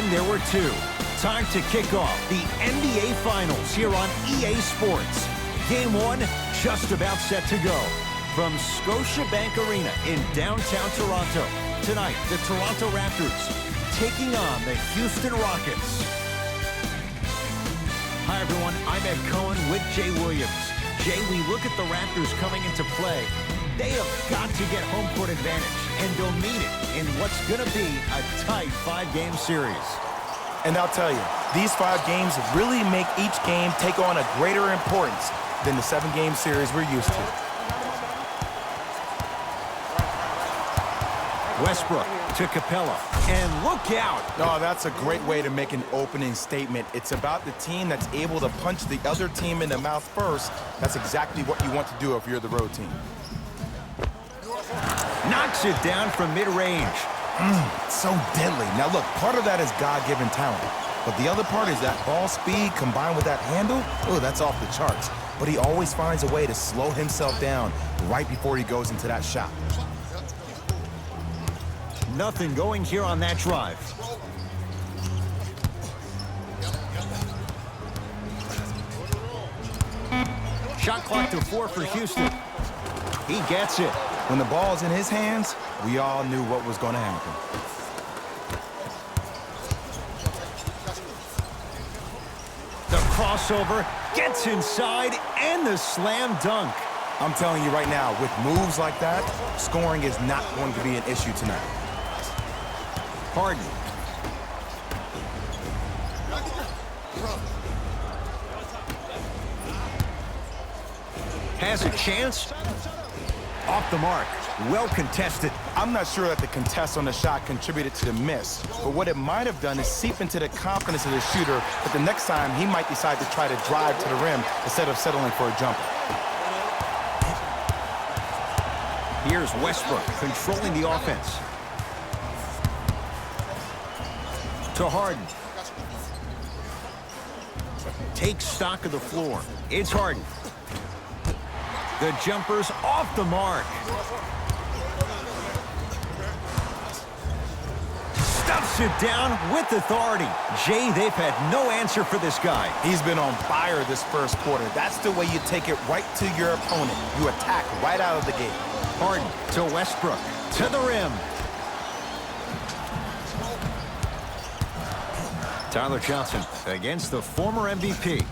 And there were two. Time to kick off the NBA Finals here on EA Sports. Game one just about set to go. From Scotiabank Arena in downtown Toronto, tonight the Toronto Raptors taking on the Houston Rockets. Hi everyone, I'm Ed Cohen with Jay Williams. Jay, we look at the Raptors coming into play. They have got to get home court advantage, and they'll need it in what's going to be a tight 5-game series. And I'll tell you, these 5 games really make each game take on a greater importance than the 7-game series we're used to. Westbrook to Capella, and look out! Oh, that's a great way to make an opening statement. It's about the team that's able to punch the other team in the mouth first. That's exactly what you want to do if you're the road team. Knocks it down from mid-range. So deadly. Now look, part of that is God-given talent. But the other part is that ball speed combined with that handle. Oh, that's off the charts. But he always finds a way to slow himself down right before he goes into that shot. Nothing going here on that drive. Shot clock to 4 for Houston. He gets it. When the ball's in his hands, we all knew what was going to happen. The crossover gets inside and the slam dunk. I'm telling you right now, with moves like that, scoring is not going to be an issue tonight. Harden. Has a chance. Off the mark. Well contested. I'm not sure that the contest on the shot contributed to the miss, but what it might have done is seep into the confidence of the shooter, but the next time he might decide to try to drive to the rim instead of settling for a jumper. Here's Westbrook controlling the offense. To Harden. Takes stock of the floor. It's Harden. The jumper's off the mark. Stuffs it down with authority. Jay, they've had no answer for this guy. He's been on fire this first quarter. That's the way you take it right to your opponent. You attack right out of the gate. Harden to Westbrook. To the rim. Tyler Johnson against the former MVP.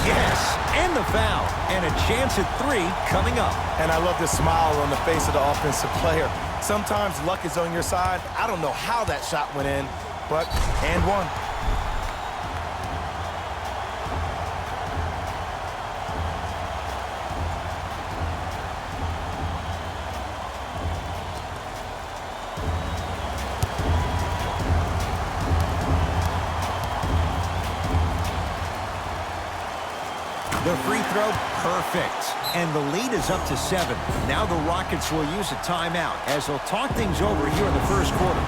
Yes, and the foul. And a chance at 3 coming up. And I love the smile on the face of the offensive player. Sometimes luck is on your side. I don't know how that shot went in, but and one. The free throw, perfect. And the lead is up to 7. Now the Rockets will use a timeout as they'll talk things over here in the first quarter.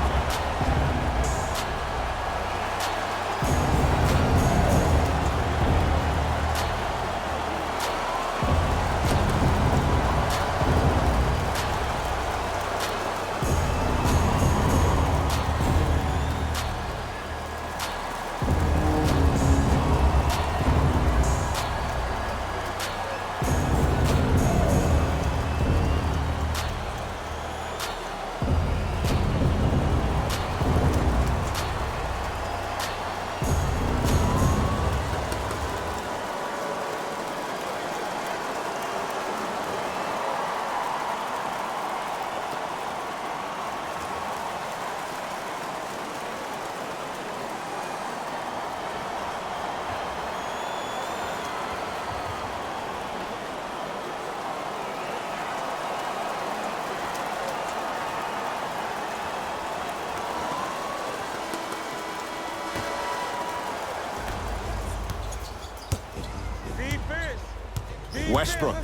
Westbrook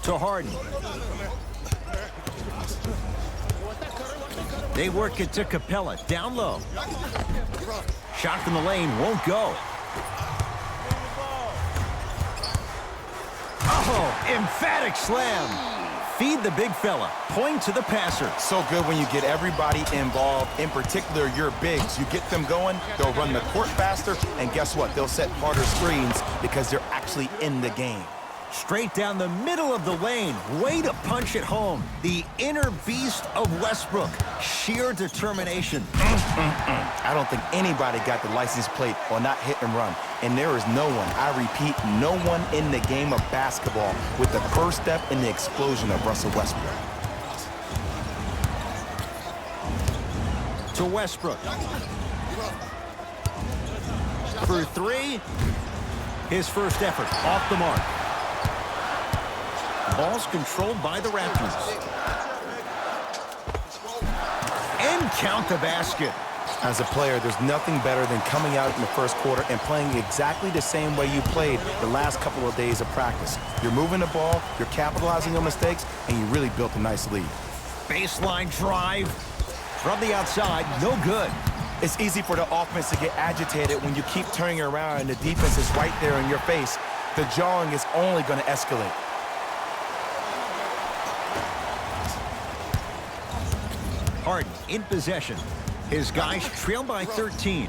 to Harden. They work it to Capella, down low. Shot from the lane won't go. Oh, emphatic slam. Feed the big fella. Point to the passer. So good when you get everybody involved, in particular your bigs. You get them going, they'll run the court faster, and guess what? They'll set harder screens because they're actually in the game. Straight down the middle of the lane. Way to punch it home. The inner beast of Westbrook. Sheer determination. I don't think anybody got the license plate or not hit and run. And there is no one, I repeat, no one in the game of basketball with the first step in the explosion of Russell Westbrook. To Westbrook. For three. His first effort off the mark. Ball's controlled by the Raptors. And count the basket. As a player, there's nothing better than coming out in the first quarter and playing exactly the same way you played the last couple of days of practice. You're moving the ball, you're capitalizing on mistakes, and you really built a nice lead. Baseline drive. From the outside, no good. It's easy for the offense to get agitated when you keep turning around and the defense is right there in your face. The jawing is only going to escalate. Harden in possession. His guys trail by 13.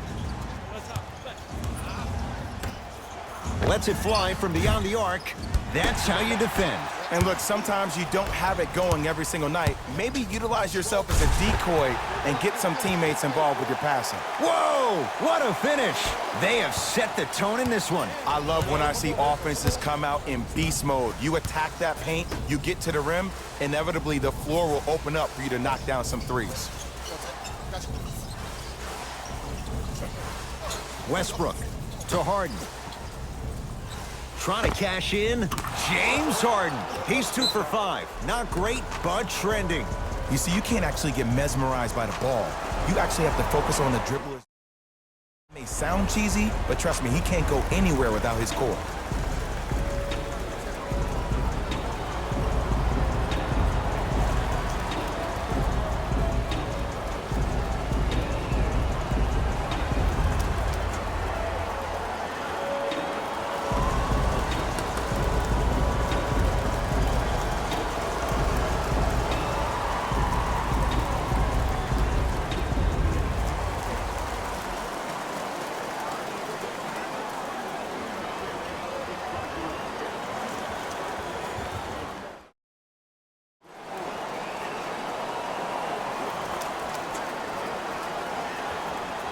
Lets it fly from beyond the arc. That's how you defend. And look, sometimes you don't have it going every single night. Maybe utilize yourself as a decoy and get some teammates involved with your passing. Whoa! What a finish! They have set the tone in this one. I love when I see offenses come out in beast mode. You attack that paint, you get to the rim, inevitably the floor will open up for you to knock down some threes. Westbrook to Harden. Trying to cash in. James Harden. He's 2 for 5. Not great, but trending. You see, you can't actually get mesmerized by the ball. You actually have to focus on the dribblers. It may sound cheesy, but trust me, he can't go anywhere without his core.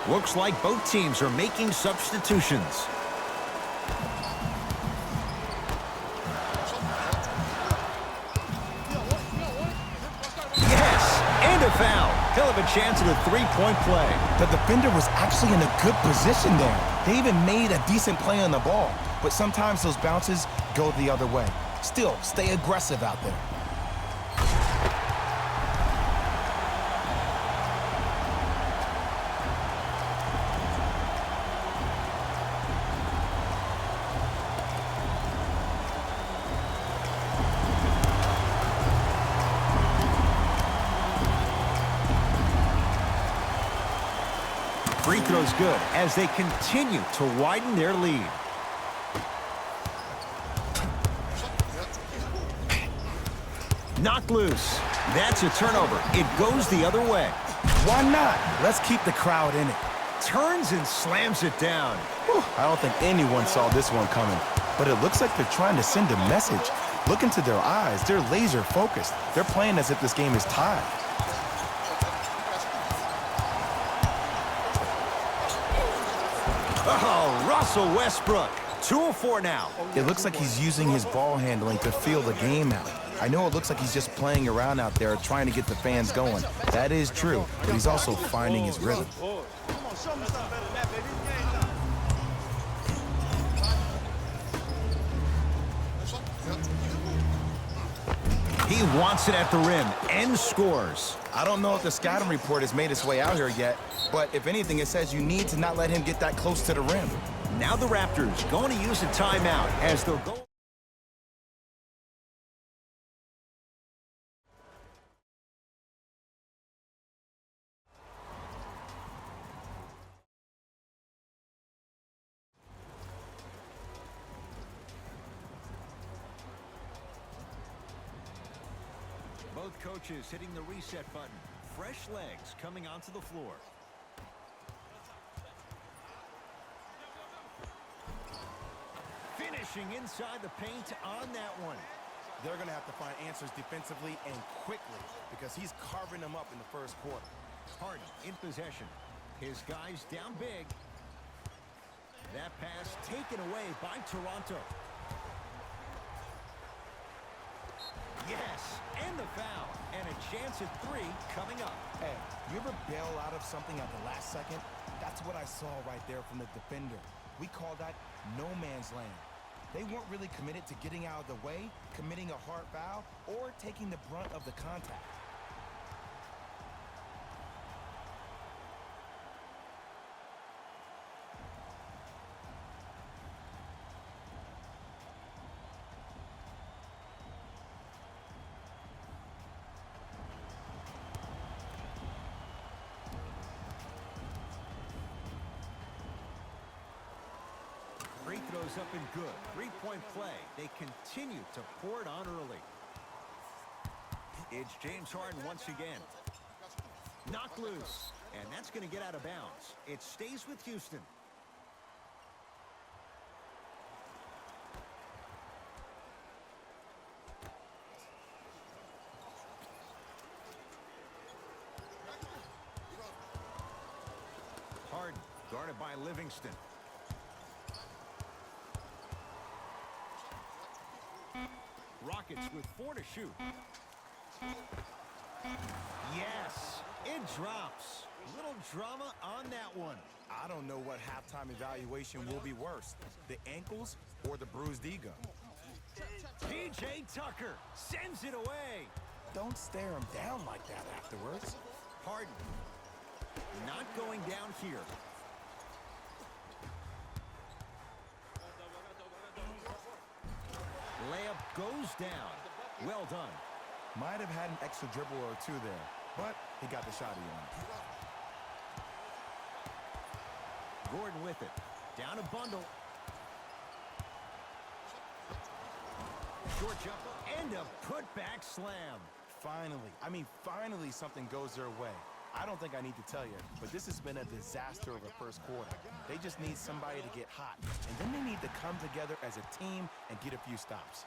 Looks like both teams are making substitutions. Yes, and a foul. He'll have a chance at a three-point play. The defender was actually in a good position there. They even made a decent play on the ball, but sometimes those bounces go the other way. Still, stay aggressive out there. Free throw's good as they continue to widen their lead. Knocked loose. That's a turnover. It goes the other way. Why not? Let's keep the crowd in it. Turns and slams it down. Whew, I don't think anyone saw this one coming, but it looks like they're trying to send a message. Look into their eyes. They're laser focused. They're playing as if this game is tied. Oh, Russell Westbrook. 2 of 4 now. It looks like he's using his ball handling to feel the game out. I know it looks like he's just playing around out there trying to get the fans going. That is true, but he's also finding his rhythm. He wants it at the rim and scores. I don't know if the scouting report has made its way out here yet, but if anything, it says you need to not let him get that close to the rim. Now the Raptors going to use a timeout as they'll go. coaches hitting the reset button. Fresh legs coming onto the floor. Finishing inside the paint on that one. They're going to have to find answers defensively and quickly because he's carving them up in the first quarter. Harden in possession. His guys down big. That pass taken away by Toronto. Yes, and the foul. And a chance at 3 coming up. Hey, you ever bail out of something at the last second? That's what I saw right there from the defender. We call that no man's land. They weren't really committed to getting out of the way, committing a hard foul, or taking the brunt of the contact. Free throws up and good. 3-point play. They continue to pour it on early. It's James Harden once again. Knocked loose. And that's going to get out of bounds. It stays with Houston. Harden guarded by Livingston. Rockets with 4 to shoot. Yes, it drops. Little drama on that one. I don't know what halftime evaluation will be worse, the ankles or the bruised ego. P.J. Tucker sends it away. Don't stare him down like that afterwards. Harden not going down here. Layup goes down. Well done. Might have had an extra dribble or 2 there, but he got the shot he wanted. Gordon with it. Down a bundle. Short jumper and a putback slam. Finally something goes their way. I don't think I need to tell you, but this has been a disaster of a first quarter. They just need somebody to get hot, and then they need to come together as a team and get a few stops.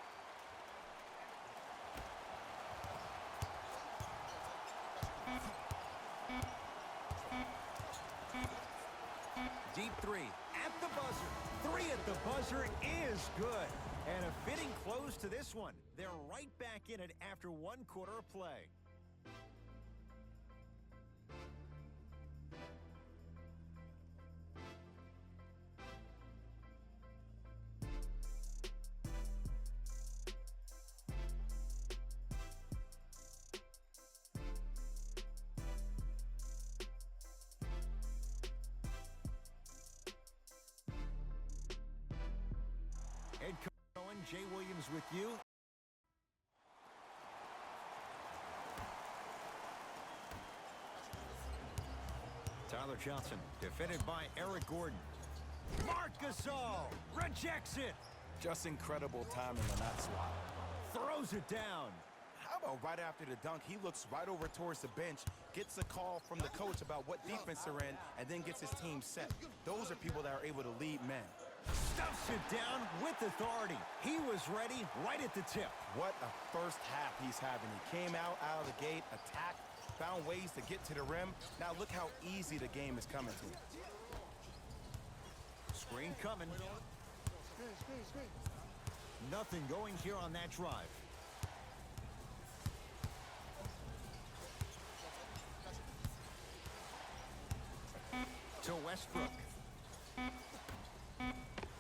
Deep 3 at the buzzer. 3 at the buzzer is good. And a fitting close to this one. They're right back in it after 1 quarter of play. Head coach Owen, Jay Williams with you. Tyler Johnson, defended by Eric Gordon. Marc Gasol rejects it. Just incredible timing on that swat. Throws it down. How about right after the dunk, he looks right over towards the bench, gets a call from the coach about what defense they're in, and then gets his team set. Those are people that are able to lead men. Stuffs it down with authority. He was ready right at the tip. What a first half he's having. He came out of the gate, attacked, found ways to get to the rim. Now look how easy the game is coming to him. Screen coming. Nothing going here on that drive. To Westbrook.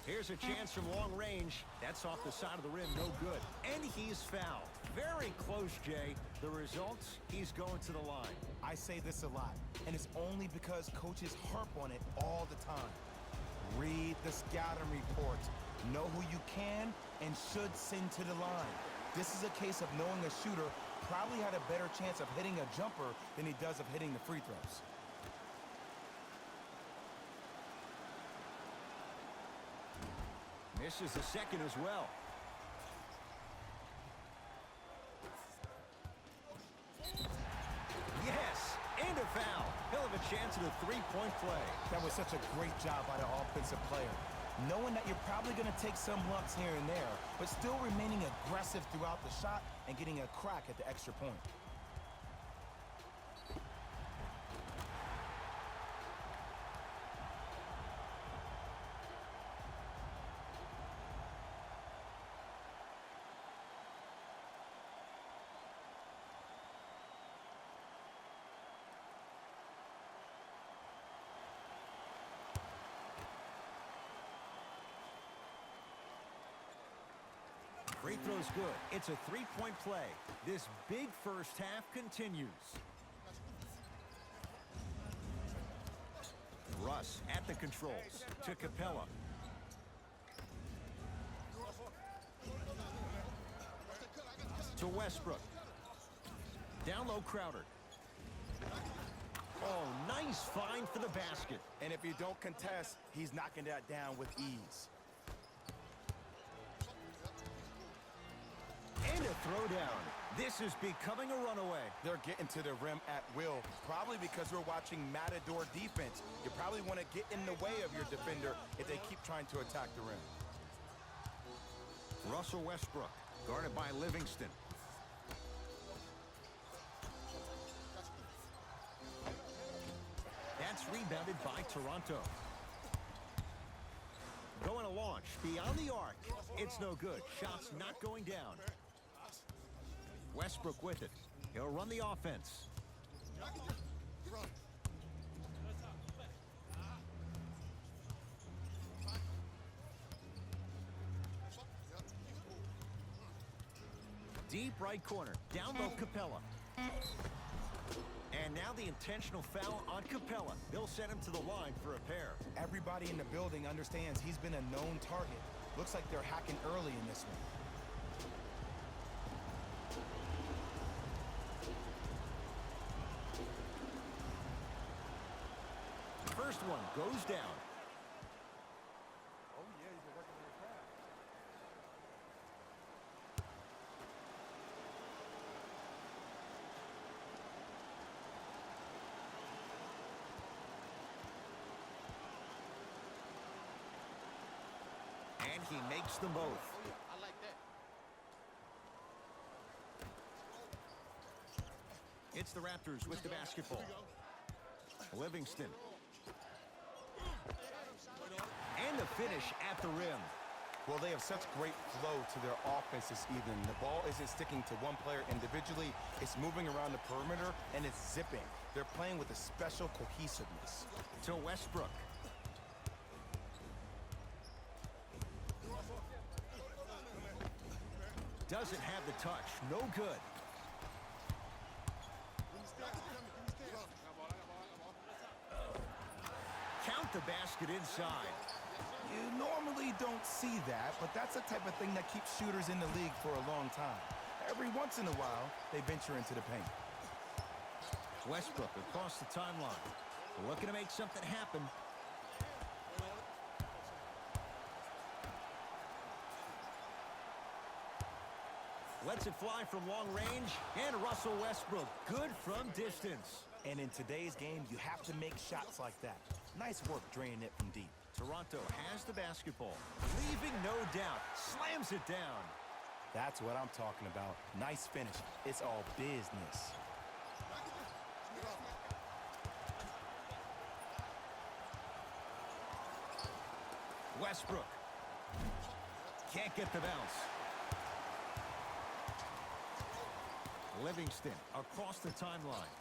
Here's a chance from long range. That's off the side of the rim, no good. And he's fouled. Very close, Jay. The result, he's going to the line. I say this a lot, and it's only because coaches harp on it all the time. Read the scouting reports. Know who you can and should send to the line. This is a case of knowing a shooter probably had a better chance of hitting a jumper than he does of hitting the free throws. Misses the second as well. chance at a three-point play. That was such a great job by the offensive player. Knowing that you're probably going to take some lumps here and there, but still remaining aggressive throughout the shot and getting a crack at the extra point. Free throw's good. It's a three-point play. This big first half continues. Russ at the controls to Capella. To Westbrook. Down low, Crowder. Oh, nice find for the basket. And if you don't contest, he's knocking that down with ease. And a throwdown. This is becoming a runaway. They're getting to the rim at will, probably because we're watching Matador defense. You probably want to get in the way of your defender if they keep trying to attack the rim. Russell Westbrook, guarded by Livingston. That's rebounded by Toronto. Going to launch beyond the arc. It's no good. Shot's not going down. Westbrook with it. He'll run the offense. Deep right corner. Down low, Capella. And now the intentional foul on Capella. They'll send him to the line for a pair. Everybody in the building understands he's been a known target. Looks like they're hacking early in this one. First one goes down. Oh, yeah, he's been working on the pass. And he makes them both. Oh, yeah, I like that. It's the Raptors with the basketball. Livingston. And the finish at the rim. Well, they have such great flow to their offense this evening. The ball isn't sticking to one player individually. It's moving around the perimeter, and it's zipping. They're playing with a special cohesiveness. To Westbrook. Doesn't have the touch. No good. Count the basket inside. You normally don't see that, but that's the type of thing that keeps shooters in the league for a long time. Every once in a while, they venture into the paint. Westbrook across the timeline. Looking to make something happen. Lets it fly from long range. And Russell Westbrook, good from distance. And in today's game, you have to make shots like that. Nice work draining it from deep. Toronto has the basketball. Leaving no doubt. Slams it down. That's what I'm talking about. Nice finish. It's all business. Westbrook. Can't get the bounce. Livingston across the timeline.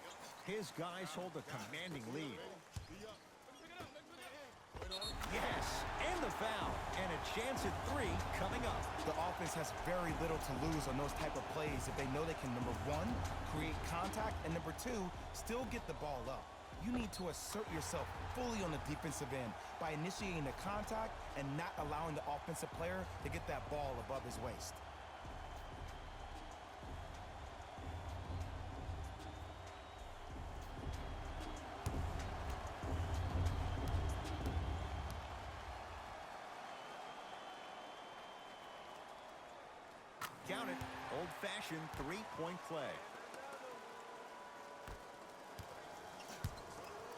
His guys hold a commanding lead. Yes, and the foul. And a chance at three coming up. The offense has very little to lose on those type of plays if they know they can, number one, create contact, and number two, still get the ball up. You need to assert yourself fully on the defensive end by initiating the contact and not allowing the offensive player to get that ball above his waist. Count it. Old-fashioned three-point play.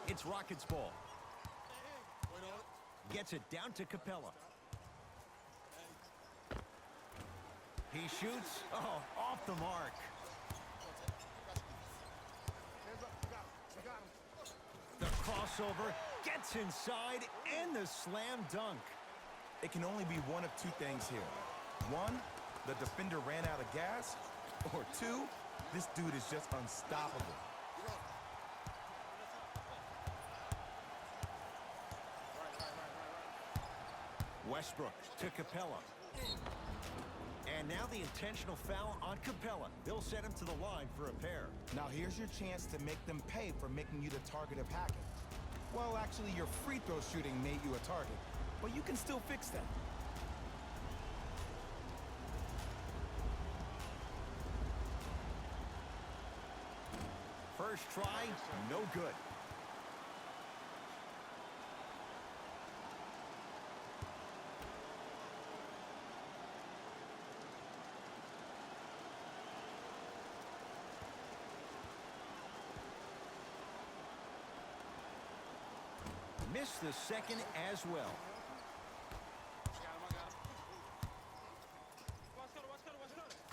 It's Rockets ball. Gets it down to Capella. He shoots. Oh, off the mark. The crossover gets inside and the slam dunk. It can only be one of two things here. One, the defender ran out of gas. Or two, this dude is just unstoppable. Westbrook to Capella. And now the intentional foul on Capella. They'll set him to the line for a pair. Now here's your chance to make them pay for making you the target of hacking. Well, actually, your free throw shooting made you a target, but you can still fix that. First try, no good. Missed the second as well.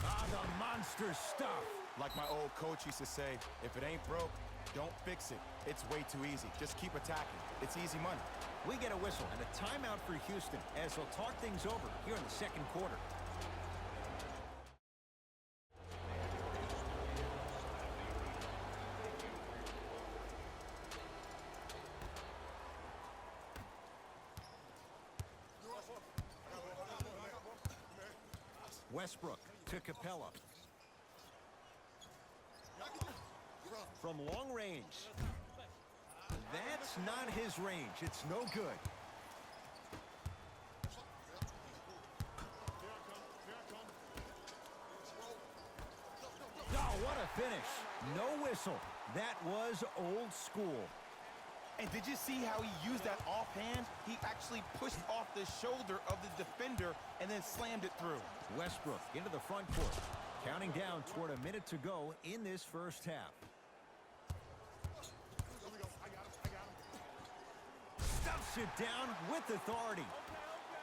Ah, the monster stuff. Like my old coach used to say, if it ain't broke, don't fix it. It's way too easy. Just keep attacking. It's easy money. We get a whistle and a timeout for Houston as they'll talk things over here in the second quarter. Westbrook to Capella. From long range. That's not his range. It's no good. Oh, what a finish. No whistle. That was old school. And did you see how he used that offhand? He actually pushed off the shoulder of the defender and then slammed it through. Westbrook into the front court. Counting down toward a minute to go in this first half. Stuffs it down with authority.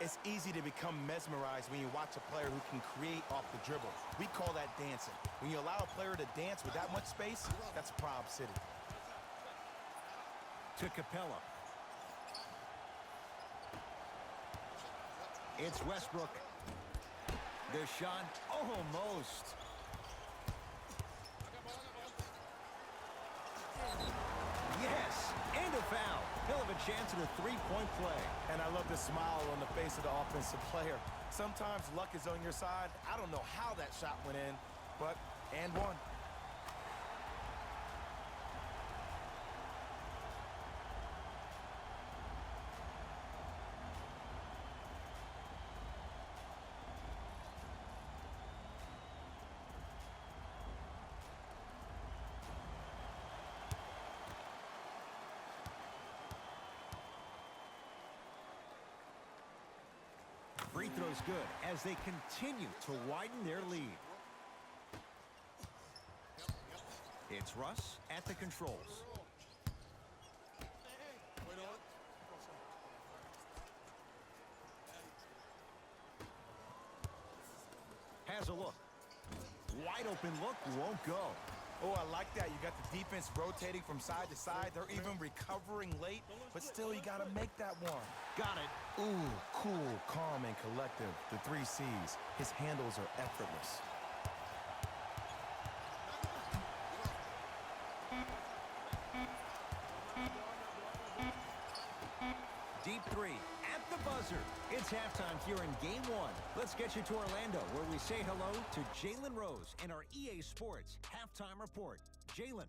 It's easy to become mesmerized when you watch a player who can create off the dribble. We call that dancing. When you allow a player to dance with that much space, that's Prob City. To Capella. It's Westbrook. The shot almost. Yes, and a foul. He'll have a chance at a three-point play. And I love the smile on the face of the offensive player. Sometimes luck is on your side. I don't know how that shot went in, but and one. Free throw's good as they continue to widen their lead. It's Russ at the controls. Has a look. Wide open look, won't go. Oh, I like that. You got the defense rotating from side to side. They're even recovering late, but still you got to make that one. Got it. Ooh, cool, calm, and collective. The 3 C's. His handles are effortless. Deep three at the buzzer. It's halftime here in Game 1. Let's get you to Orlando, where we say hello to Jalen Rose in our EA Sports Halftime Report. Jalen.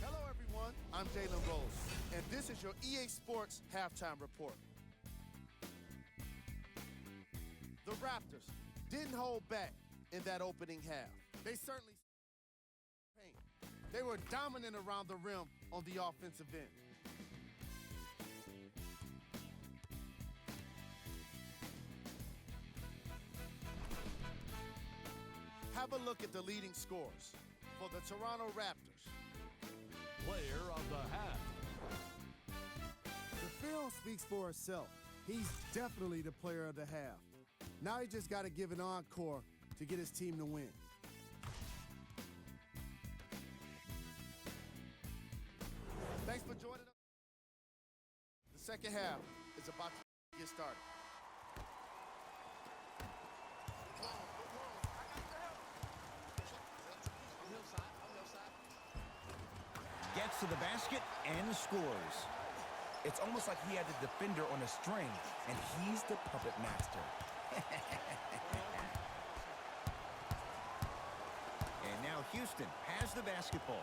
Hello, everyone. I'm Jalen Rose, and this is your EA Sports Halftime Report. The Raptors didn't hold back in that opening half. They certainly paint. They were dominant around the rim on the offensive end. Have a look at the leading scores for the Toronto Raptors. Player of the half. The film speaks for itself. He's definitely the player of the half. Now he just got to give an encore to get his team to win. Thanks for joining us. The second half is about to get started. Gets to the basket and scores. It's almost like he had the defender on a string, and he's the puppet master. And now Houston has the basketball.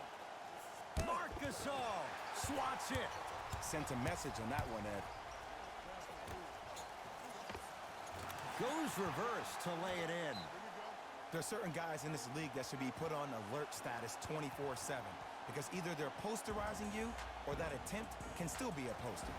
Marc Gasol swats it. Sent a message on that one, Ed. Goes reverse to lay it in. There's certain guys in this league that should be put on alert status 24/7 because either they're posterizing you or that attempt can still be a poster.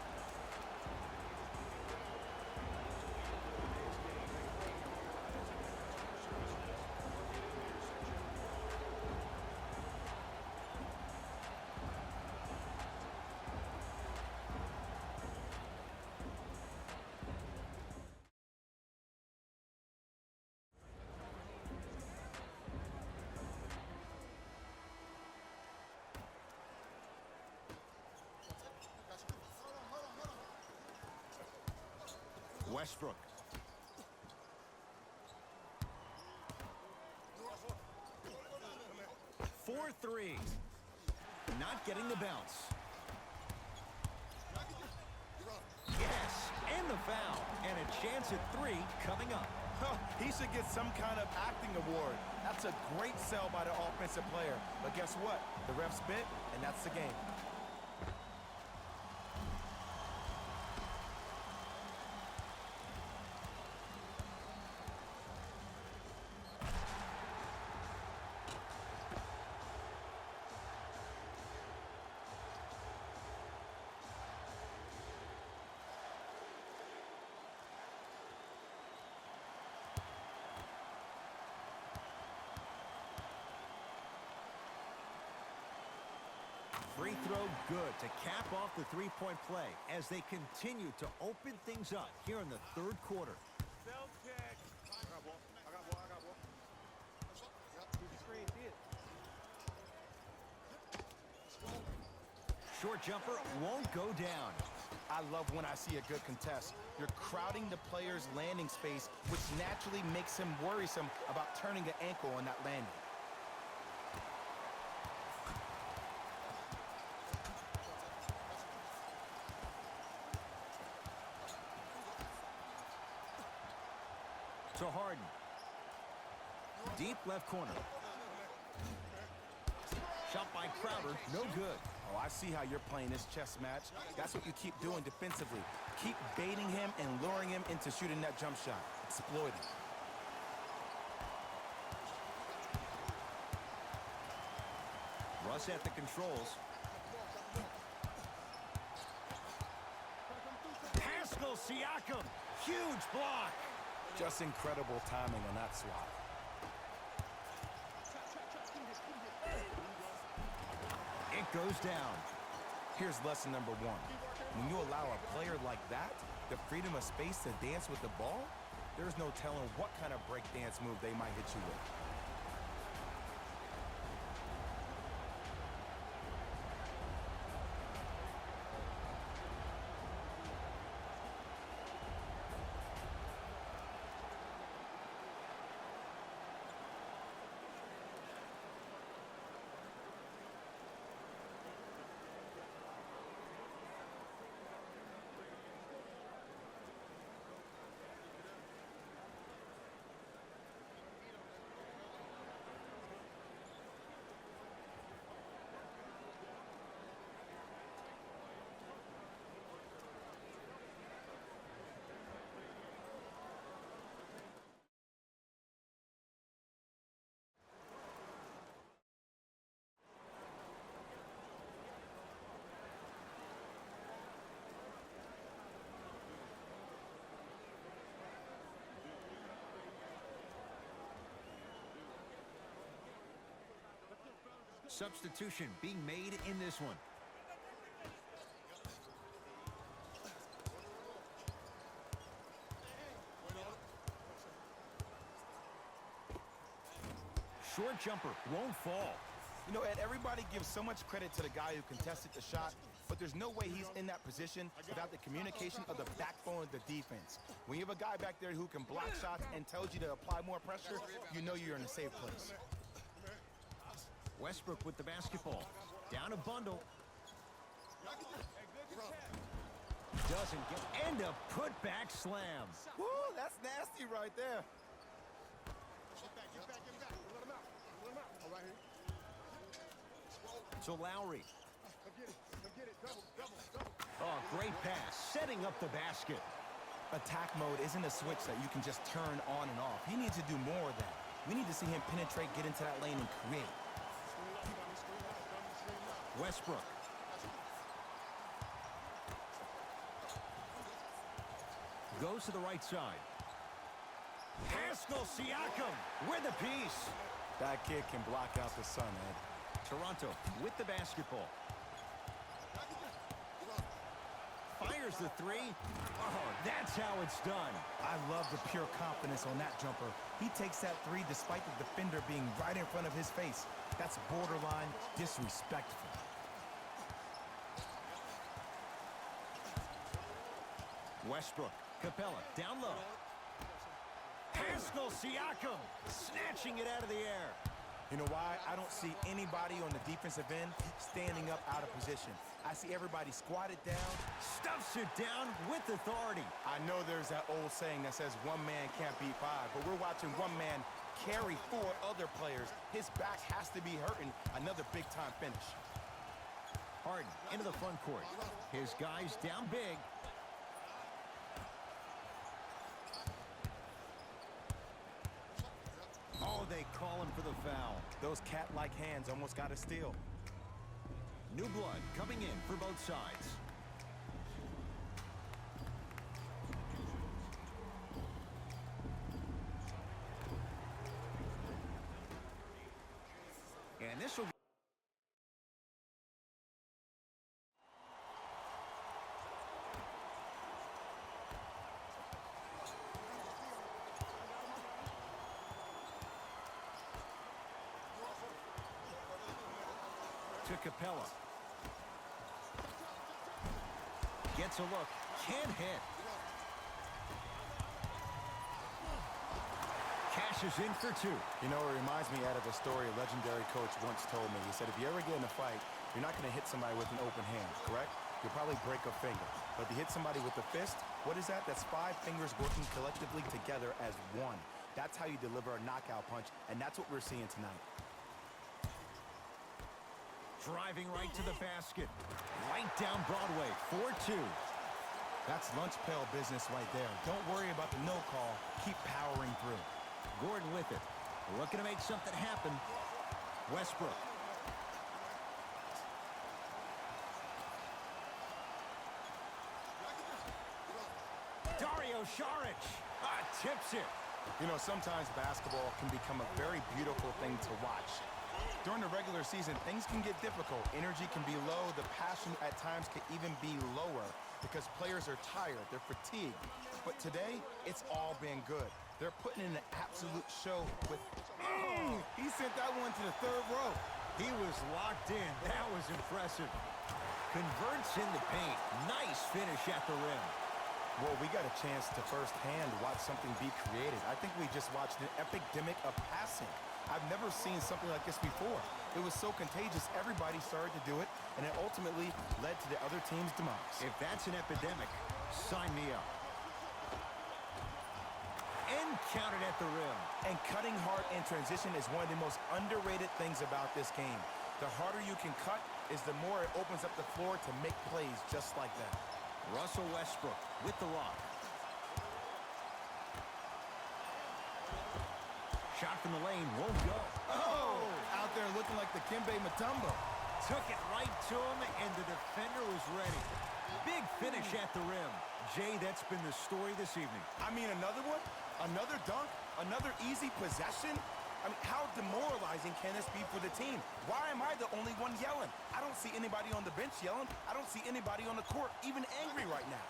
Westbrook. Four threes. Not getting the bounce. Yes, and the foul. And a chance at three coming up. He should get some kind of acting award. That's a great sell by the offensive player. But guess what? The refs bit, and that's the game. Free throw good to cap off the three-point play as they continue to open things up here in the third quarter. Self-check. I got ball. Do the screen, see it. Short jumper won't go down. I love when I see a good contest. You're crowding the player's landing space, which naturally makes him worrisome about turning an ankle on that landing. To Harden. Deep left corner. Shot by Crowder, no good. Oh, I see how you're playing this chess match. That's what you keep doing defensively. Keep baiting him and luring him into shooting that jump shot. Exploit it. Russ at the controls. Pascal Siakam, huge block. Just incredible timing on that swat. It goes down. Here's lesson number one. When you allow a player like that the freedom of space to dance with the ball, there's no telling what kind of break dance move they might hit you with. Substitution being made in this one. Short jumper won't fall. You know, Ed, everybody gives so much credit to the guy who contested the shot, but there's no way he's in that position without the communication of the backbone of the defense. When you have a guy back there who can block shots and tells you to apply more pressure, you know you're in a safe place. Westbrook with the basketball. Down a bundle. Doesn't get, and a putback slam. Woo, that's nasty right there. Get back. Let him out. All right here. To Lowry. Come get it. Double. Oh, great pass. Setting up the basket. Attack mode isn't a switch that you can just turn on and off. He needs to do more of that. We need to see him penetrate, get into that lane, and create. Westbrook. Goes to the right side. Pascal Siakam with the piece. That kid can block out the sun, Ed. Toronto with the basketball. Fires the three. Oh, that's how it's done. I love the pure confidence on that jumper. He takes that three despite the defender being right in front of his face. That's borderline disrespectful. Westbrook. Capella down low. Pascal Siakam snatching it out of the air. You know why? I don't see anybody on the defensive end standing up out of position. I see everybody squatted down. Stuffs it down with authority. I know there's that old saying that says one man can't beat five, but we're watching one man carry four other players. His back has to be hurting. Another big-time finish. Harden into the front court. His guys down big. Oh, they call him for the foul. Those cat-like hands almost got a steal. New blood coming in for both sides. And this will be to Capella. Gets a look. Can't hit. Cashes in for two. You know, it reminds me out of a story a legendary coach once told me. He said, if you ever get in a fight, you're not going to hit somebody with an open hand, correct? You'll probably break a finger. But if you hit somebody with a fist, what is that? That's 5 fingers working collectively together as one. That's how you deliver a knockout punch, and that's what we're seeing tonight. Driving right to the basket. Right down Broadway. 4-2. That's lunch pail business right there. Don't worry about the no call. Keep powering through. Gordon with it. Looking to make something happen. Westbrook. Dario Saric. Tips it. You know, sometimes basketball can become a very beautiful thing to watch. During the regular season, things can get difficult. Energy can be low. The passion at times can even be lower because players are tired. They're fatigued. But today, it's all been good. They're putting in an absolute show with... He sent that one to the 3rd row. He was locked in. That was impressive. Converts in the paint. Nice finish at the rim. Well, we got a chance to firsthand watch something be created. I think we just watched an epidemic of passing. I've never seen something like this before. It was so contagious, everybody started to do it, and it ultimately led to the other team's demise. If that's an epidemic, sign me up. And counted at the rim. And cutting hard in transition is one of the most underrated things about this game. The harder you can cut is the more it opens up the floor to make plays just like that. Russell Westbrook with the rock. Shot from the lane won't go. Oh! Out there looking like the Kimbe Mutombo. Took it right to him, and the defender was ready. Big finish at the rim. Jay, that's been the story this evening. I mean, another one? Another dunk? Another easy possession? I mean, how demoralizing can this be for the team? Why am I the only one yelling? I don't see anybody on the bench yelling. I don't see anybody on the court even angry right now.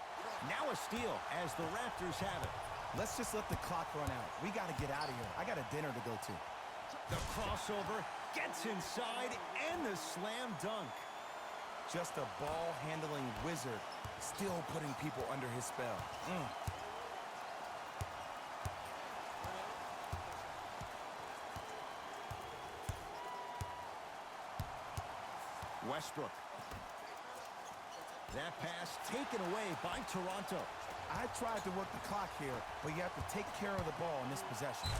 Now a steal as the Raptors have it. Let's just let the clock run out. We got to get out of here. I got a dinner to go to. The crossover gets inside and the slam dunk. Just a ball-handling wizard, still putting people under his spell. Westbrook. That pass taken away by Toronto. I tried to work the clock here, but you have to take care of the ball in this possession.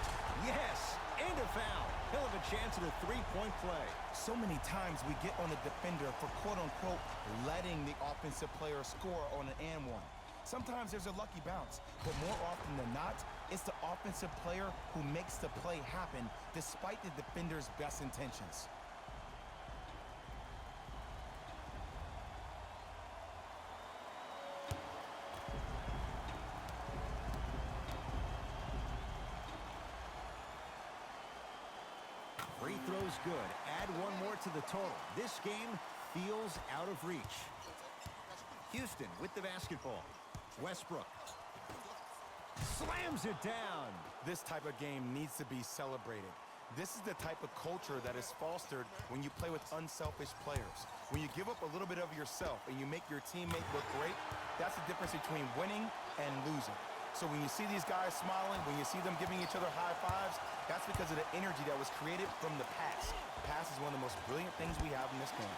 Yes, and a foul. He'll have a chance at a three-point play. So many times we get on the defender for quote-unquote letting the offensive player score on an and one. Sometimes there's a lucky bounce, but more often than not, it's the offensive player who makes the play happen despite the defender's best intentions. Free throw's good. Add one more to the total. This game feels out of reach. Houston with the basketball. Westbrook slams it down. This type of game needs to be celebrated. This is the type of culture that is fostered when you play with unselfish players. When you give up a little bit of yourself and you make your teammate look great, that's the difference between winning and losing. So when you see these guys smiling, when you see them giving each other high fives, that's because of the energy that was created from the pass. Pass is one of the most brilliant things we have in this game.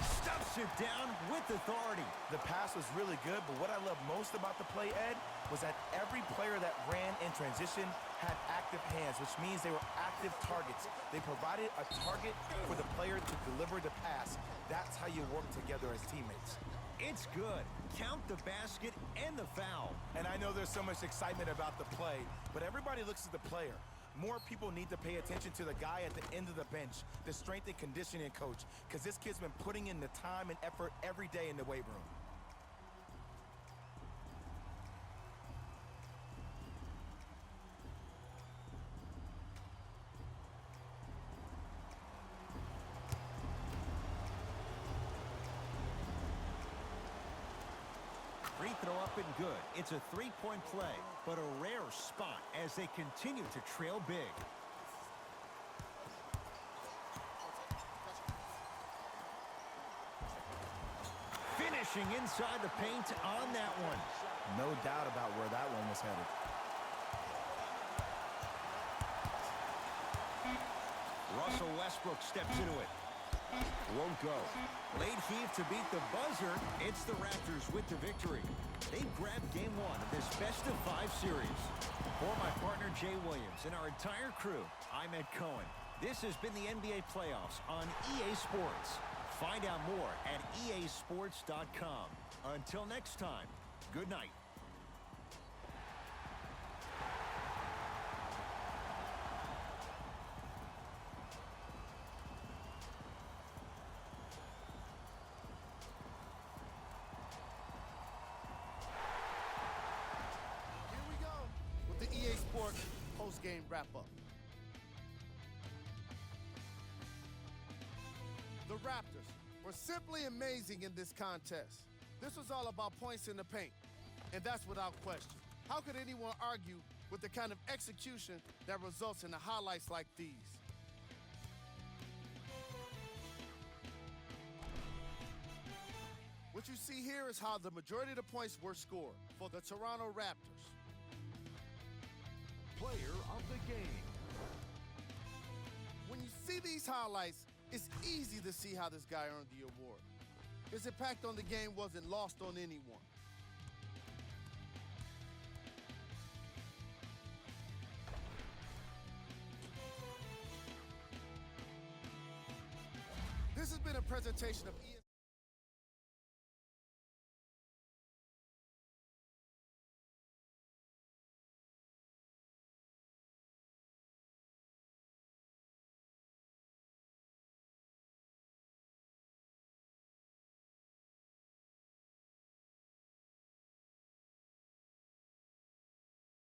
Stuffs it down with authority. The pass was really good, but what I love most about the play, Ed, was that every player that ran in transition had active hands, which means they were active targets. They provided a target for the player to deliver the pass. That's how you work together as teammates. It's good. Count the basket and the foul. And I know there's so much excitement about the play, but everybody looks at the player. More people need to pay attention to the guy at the end of the bench, the strength and conditioning coach, because this kid's been putting in the time and effort every day in the weight room. Free throw up and good. It's a three-point play, but a rare spot as they continue to trail big. Finishing inside the paint on that one. No doubt about where that one was headed. Russell Westbrook steps into it. Won't go. Late heave to beat the buzzer. It's the Raptors with the victory. They've grabbed game one of this best-of-5 series. For my partner, Jay Williams, and our entire crew, I'm Ed Cohen. This has been the NBA playoffs on EA Sports. Find out more at easports.com. Until next time, good night. Here we go with the EA Sports post-game wrap-up. The Raptors were simply amazing in this contest. This was all about points in the paint, and that's without question. How could anyone argue with the kind of execution that results in the highlights like these? What you see here is how the majority of the points were scored for the Toronto Raptors. Player of the game. When you see these highlights, it's easy to see how this guy earned the award. His impact on the game wasn't lost on anyone. This has been a presentation of EA.